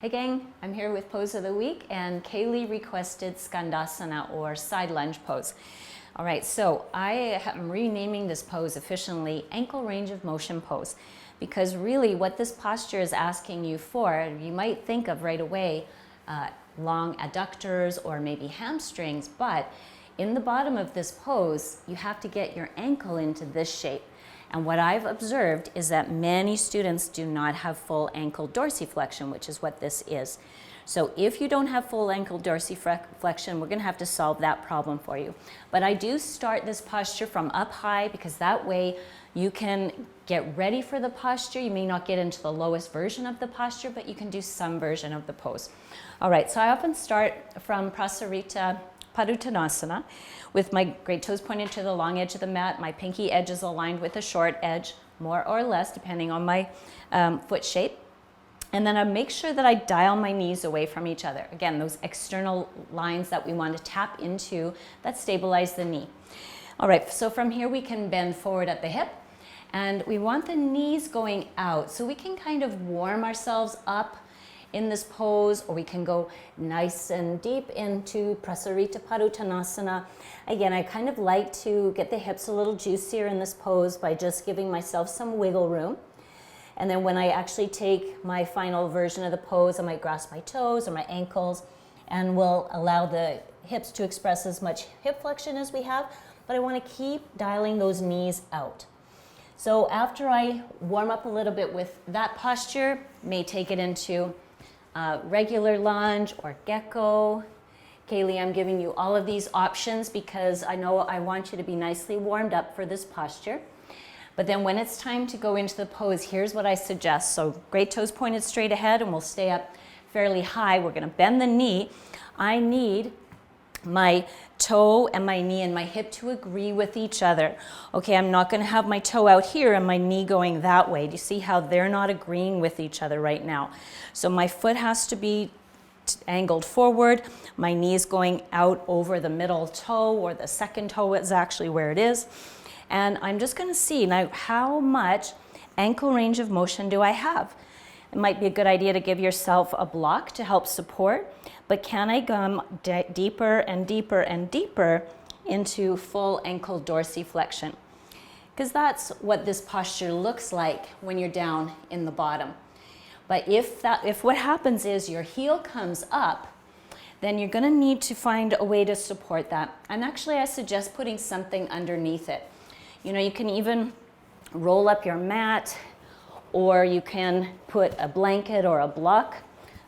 Hey gang, I'm here with Pose of the Week, and Kaylee requested Skandasana, or side lunge pose. All right, so I am renaming this pose officially ankle range of motion pose, because really what this posture is asking you for, you might think of right away long adductors or maybe hamstrings, but in the bottom of this pose, you have to get your ankle into this shape. And what I've observed is that many students do not have full ankle dorsiflexion, which is what this is. So if you don't have full ankle dorsiflexion, we're going to have to solve that problem for you. But I do start this posture from up high, because that way you can get ready for the posture. You may not get into the lowest version of the posture, but you can do some version of the pose. All right, so I often start from Prasarita Padottanasana with my great toes pointed to the long edge of the mat. My pinky edge is aligned with the short edge, more or less, depending on my foot shape. And then I make sure that I dial my knees away from each other. Again, those external lines that we want to tap into that stabilize the knee. All right, so from here we can bend forward at the hip, and we want the knees going out so we can kind of warm ourselves up in this pose, or we can go nice and deep into Prasarita Padottanasana. Again, I kind of like to get the hips a little juicier in this pose by just giving myself some wiggle room. And then when I actually take my final version of the pose, I might grasp my toes or my ankles, and we'll allow the hips to express as much hip flexion as we have, but I want to keep dialing those knees out. So after I warm up a little bit with that posture, may take it into regular lunge or gecko. Kaylee, I'm giving you all of these options because I know I want you to be nicely warmed up for this posture. But then when it's time to go into the pose, here's what I suggest. So great toes pointed straight ahead, and we'll stay up fairly high. We're going to bend the knee. I need my toe and my knee and my hip to agree with each other. Okay, I'm not going to have my toe out here and my knee going that way. Do you see how they're not agreeing with each other right now? So my foot has to be angled forward. My knee is going out over the middle toe, or the second toe is actually where it is. And I'm just going to see now how much ankle range of motion do I have. It might be a good idea to give yourself a block to help support, but can I come deeper and deeper and deeper into full ankle dorsiflexion? Because that's what this posture looks like when you're down in the bottom. But if what happens is your heel comes up, then you're going to need to find a way to support that. And actually, I suggest putting something underneath it. You know, you can even roll up your mat, or you can put a blanket or a block,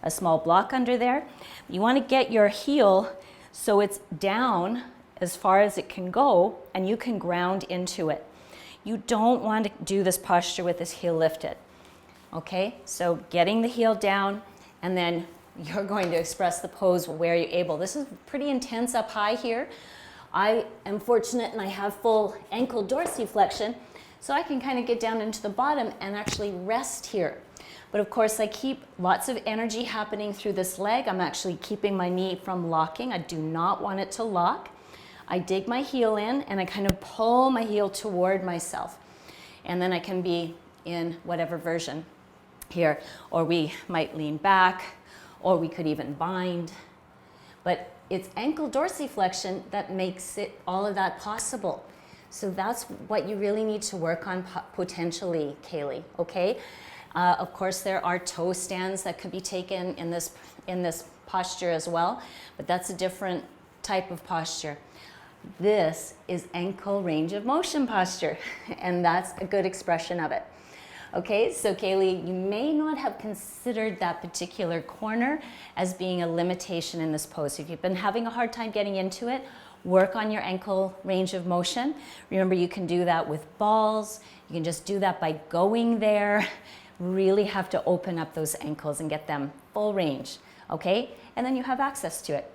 a small block under there. You want to get your heel so it's down as far as it can go, and you can ground into it. You don't want to do this posture with this heel lifted. Okay, so getting the heel down, and then you're going to express the pose where you're able. This is pretty intense up high here. I am fortunate and I have full ankle dorsiflexion, so I can kind of get down into the bottom and actually rest here. But of course, I keep lots of energy happening through this leg. I'm actually keeping my knee from locking. I do not want it to lock. I dig my heel in, and I kind of pull my heel toward myself. And then I can be in whatever version here. Or we might lean back, or we could even bind. But it's ankle dorsiflexion that makes it all of that possible. So that's what you really need to work on potentially, Kaylee, okay? Of course, there are toe stands that could be taken in this posture as well, but that's a different type of posture. This is ankle range of motion posture, and that's a good expression of it. Okay, so Kaylee, you may not have considered that particular corner as being a limitation in this pose. If you've been having a hard time getting into it, work on your ankle range of motion. Remember, you can do that with balls. You can just do that by going there. Really have to open up those ankles and get them full range, okay? And then you have access to it.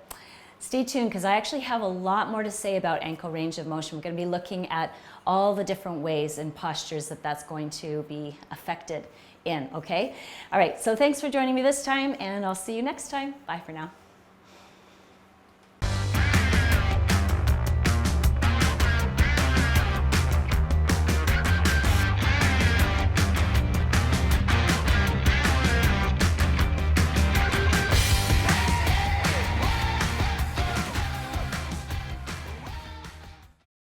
Stay tuned, because I actually have a lot more to say about ankle range of motion. We're going to be looking at all the different ways and postures that that's going to be affected in, okay? All right, so thanks for joining me this time, and I'll see you next time. Bye for now.